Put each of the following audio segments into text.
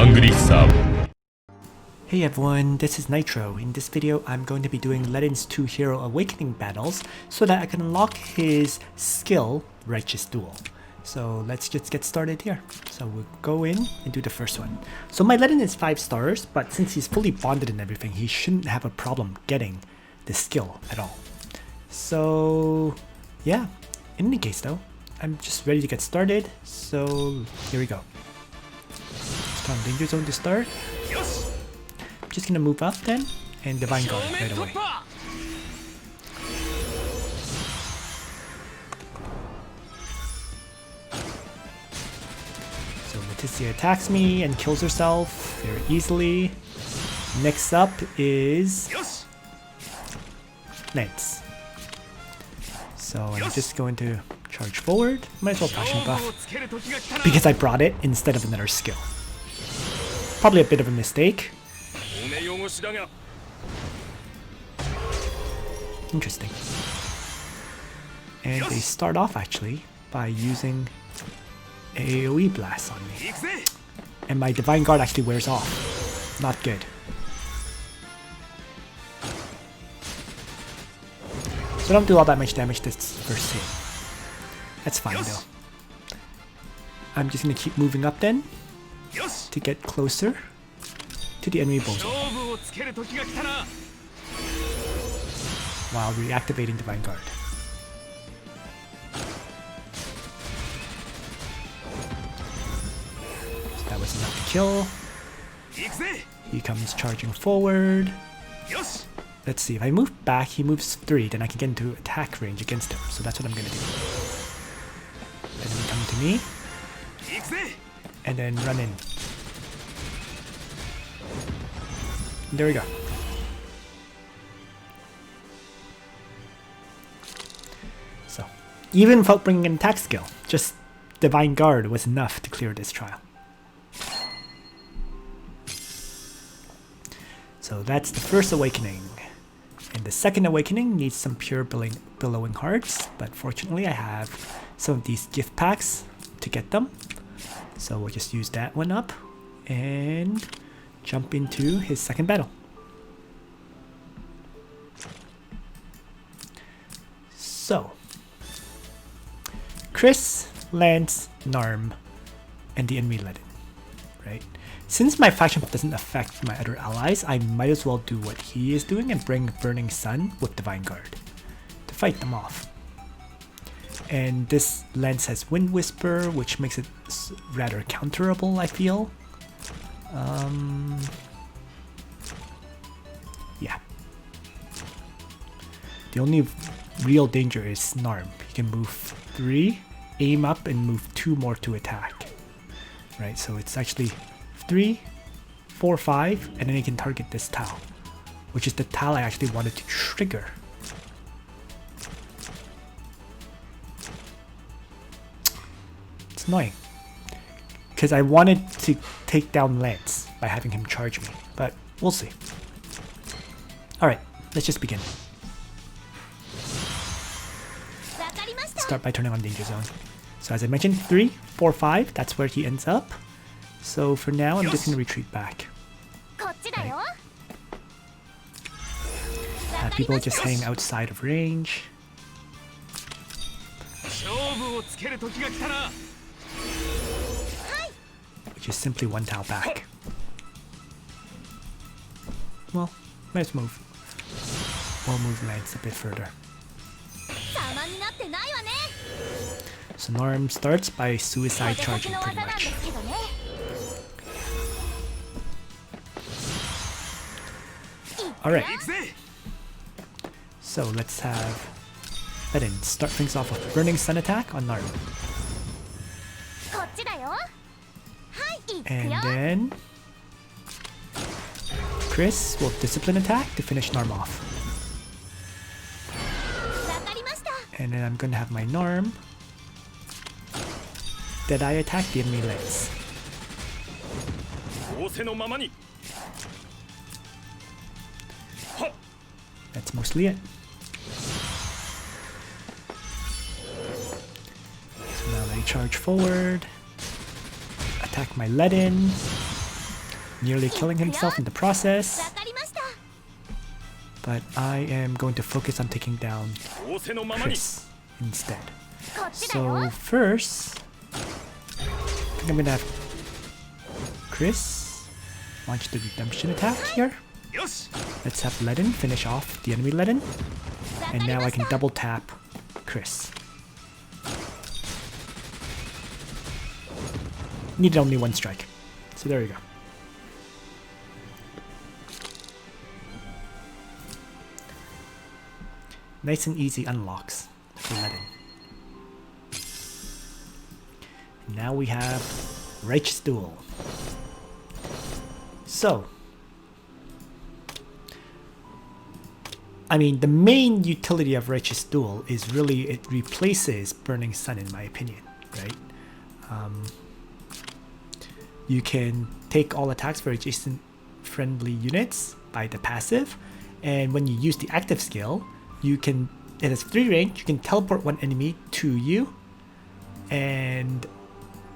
Langrisser. Hey everyone, this is Nitro. In this video, I'm going to be doing Ledin's 2 Hero Awakening battles so that I can unlock his skill, Righteous Duel. So let's just get started here. So we'll go in and do the first one. So my Ledin is 5 stars, but since he's fully bonded and everything, he shouldn't have a problem getting the skill at all. So yeah, in any case though, I'm just ready to get started. So here we go. Storm Danger Zone to start. I'm just gonna move up then and Divine Guard right away. So Leticia attacks me and kills herself very easily. Next up is Lance. So I'm just going to charge forward. Might as well passion buff because I brought it instead of another skill. Probably a bit of a mistake. Interesting. And they start off actually by using AoE blast on me. And my Divine Guard actually wears off. Not good. So don't do all that much damage this first hit. That's fine though. I'm just gonna keep moving up then to get closer to the enemy bozo while reactivating Divine Guard. So that was enough to kill. He comes charging forward. Let's see, if I move back, he moves 3, then I can get into attack range against him. So that's what I'm gonna do. And then come to me. And then run in. There we go. So, even without bringing an attack skill, just Divine Guard was enough to clear this trial. So that's the first awakening. And the second awakening needs some pure billowing hearts, but fortunately I have some of these gift packs to get them. So we'll just use that one up and jump into his second battle. So, Chris, Lance, Narm, and the enemy Ledin, right? Since my faction buff doesn't affect my other allies, I might as well do what he is doing and bring Burning Sun with Divine Guard to fight them off. And this Lance has Wind Whisper, which makes it rather counterable, I feel. Yeah. The only real danger is Narm. He can move 3, aim up, and move 2 more to attack. Right, so it's actually 3, 4, 5, and then he can target this tile, which is the tile I actually wanted to trigger. It's annoying because I wanted to take down Lance by having him charge me, but we'll see. Alright, let's just begin. Start by turning on Danger Zone. So as I mentioned, 3, 4, 5, that's where he ends up. So for now, I'm just going to retreat back. Right. Have people just hang outside of range. Which is simply 1 tile back. Well, let's move. We'll move Lance a bit further. So Norm starts by suicide charging pretty much. Alright. So let's have Ledin start things off with Burning Sun attack on Narm. And then Chris will Discipline attack to finish Narm off. And then I'm gonna have my Narm Deadeye attack the enemy Lance. That's mostly it. So now they charge forward, attack my Ledin, nearly killing himself in the process. But I am going to focus on taking down Chris instead. So first, I think I'm gonna have Chris launch the redemption attack here. Let's have Ledin finish off the enemy Ledin. And now I can double tap Chris. Needed only one strike. So there you go. Nice and easy unlocks for Ledin. Now we have Righteous Duel. So, I mean, the main utility of Righteous Duel is really it replaces Burning Sun, in my opinion, right? You can take all attacks for adjacent friendly units by the passive, and when you use the active skill, you can, it has 3 range, you can teleport one enemy to you, and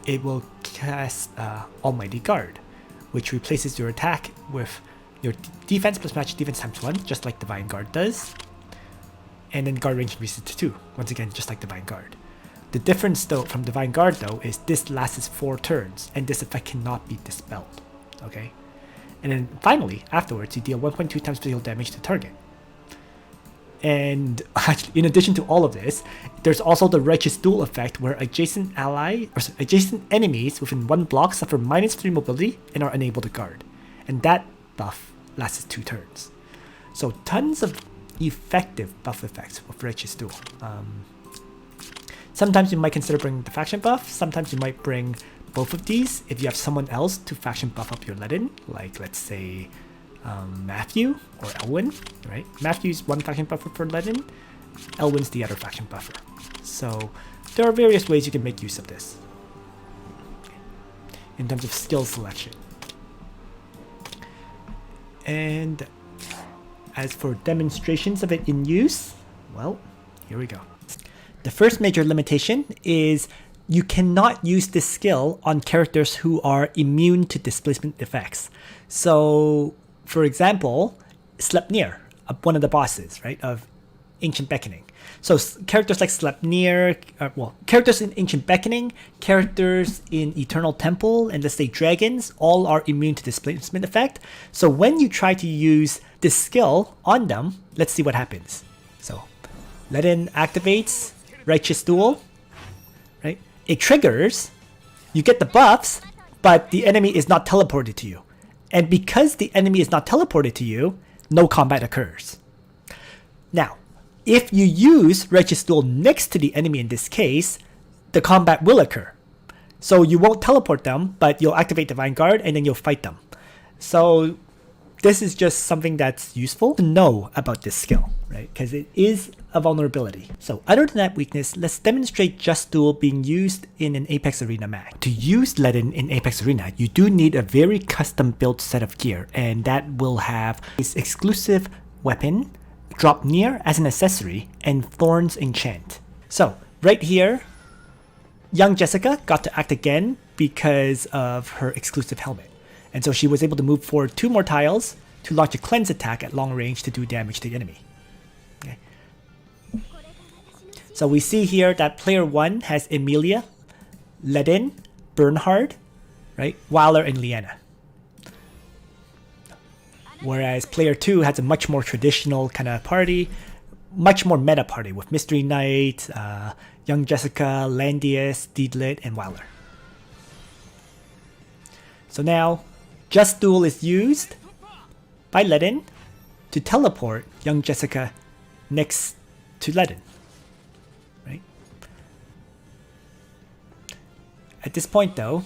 it will cast Almighty Guard, which replaces your attack with your defense plus magic defense times 1, just like Divine Guard does. And then guard range increases to 2, once again, just like Divine Guard. The difference though from Divine Guard though is this lasts 4 turns, and this effect cannot be dispelled, okay? And then finally, afterwards, you deal 1.2 times physical damage to target. And actually, in addition to all of this, there's also the Righteous Duel effect where adjacent enemies within 1 block suffer -3 mobility and are unable to guard. And that buff lasts 2 turns. So tons of effective buff effects with Righteous Duel. Sometimes you might consider bringing the faction buff, sometimes you might bring both of these if you have someone else to faction buff up your Ledin, like let's say Matthew or Elwyn, right? Matthew's one faction buffer for Ledin, Elwyn's the other faction buffer. So there are various ways you can make use of this in terms of skill selection. And as for demonstrations of it in use, well, here we go. The first major limitation is you cannot use this skill on characters who are immune to displacement effects. So, for example, Sleipnir, one of the bosses, right, of Ancient Beckoning. So characters like Sleipnir, characters in Ancient Beckoning, characters in Eternal Temple, and let's say dragons, all are immune to displacement effect. So when you try to use this skill on them, let's see what happens. So Ledin activates Righteous Duel, right? It triggers, you get the buffs, but the enemy is not teleported to you. And because the enemy is not teleported to you, no combat occurs. Now, if you use Righteous Duel next to the enemy in this case, the combat will occur. So you won't teleport them, but you'll activate Divine Guard and then you'll fight them. So this is just something that's useful to know about this skill, right? Because it is a vulnerability. So other than that weakness, let's demonstrate Just Duel being used in an Apex Arena match. To use Ledin in Apex Arena, you do need a very custom built set of gear, and that will have this exclusive weapon, Drop Near as an accessory, and Thorns Enchant. So right here, young Jessica got to act again because of her exclusive helmet. And so she was able to move forward 2 more tiles to launch a cleanse attack at long range to do damage to the enemy. Okay. So we see here that player 1 has Emilia, Ledin, Bernhard, right, Waller, and Liana. Whereas player 2 has a much more traditional kind of party, much more meta party with Mystery Knight, young Jessica, Landius, Deedlit, and Waller. So now, Just Duel is used by Ledin to teleport young Jessica next to Ledin, right? At this point though,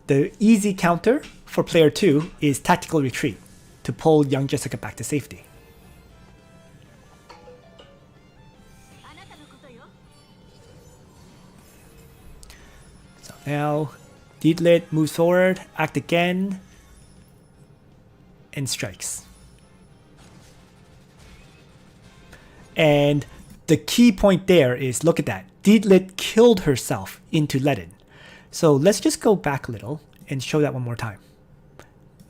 the easy counter for player 2 is Tactical Retreat to pull young Jessica back to safety. So now, Deedlit moves forward, act again, and strikes. And the key point there is, look at that, Deedlit killed herself into Ledin. So let's just go back a little and show that one more time.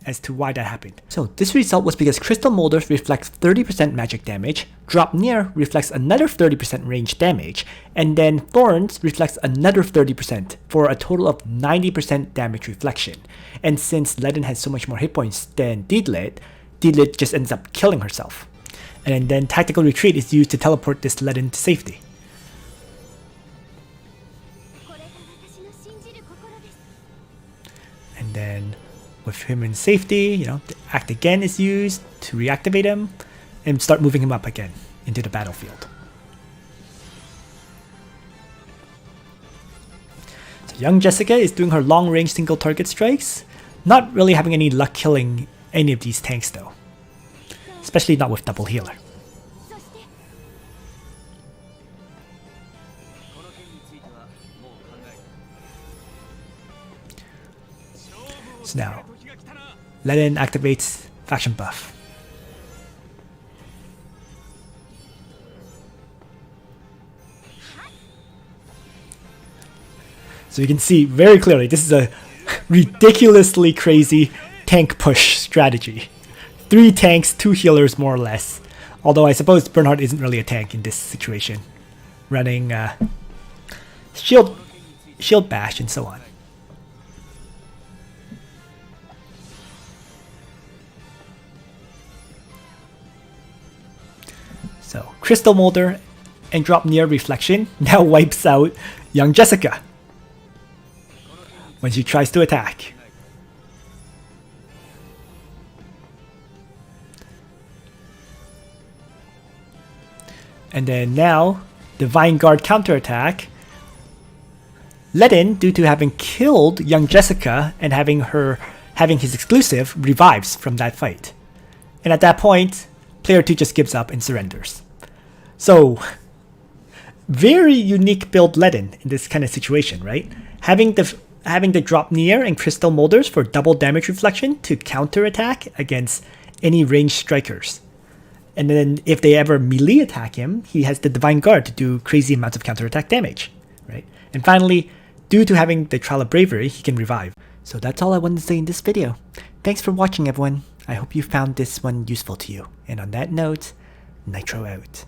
as to why that happened. So this result was because Crystal Molders reflects 30% magic damage, Drop Near reflects another 30% range damage, and then Thorns reflects another 30% for a total of 90% damage reflection. And since Ledin has so much more hit points than Deedlit just ends up killing herself. And then Tactical Retreat is used to teleport this Ledin to safety. And then with him in safety, the Act Again is used to reactivate him and start moving him up again into the battlefield. So young Jessica is doing her long range single target strikes, not really having any luck killing any of these tanks though, especially not with double healer. So now, Ledin activates faction buff. So you can see very clearly this is a ridiculously crazy tank push strategy. 3 tanks, 2 healers more or less. Although I suppose Bernhardt isn't really a tank in this situation. Running shield bash and so on. So Crystal Molder and Drop Near Reflection now wipes out young Jessica when she tries to attack. And then now, Divine Guard counterattack. Ledin, due to having killed young Jessica and having his exclusive, revives from that fight. And at that point, player 2 just gives up and surrenders. So, very unique build Ledin in this kind of situation, right? Having the Drop Near and Crystal Molders for double damage reflection to counterattack against any ranged strikers. And then if they ever melee attack him, he has the Divine Guard to do crazy amounts of counterattack damage, right? And finally, due to having the Trial of Bravery, he can revive. So that's all I wanted to say in this video. Thanks for watching, everyone. I hope you found this one useful to you. And on that note, Nitro out.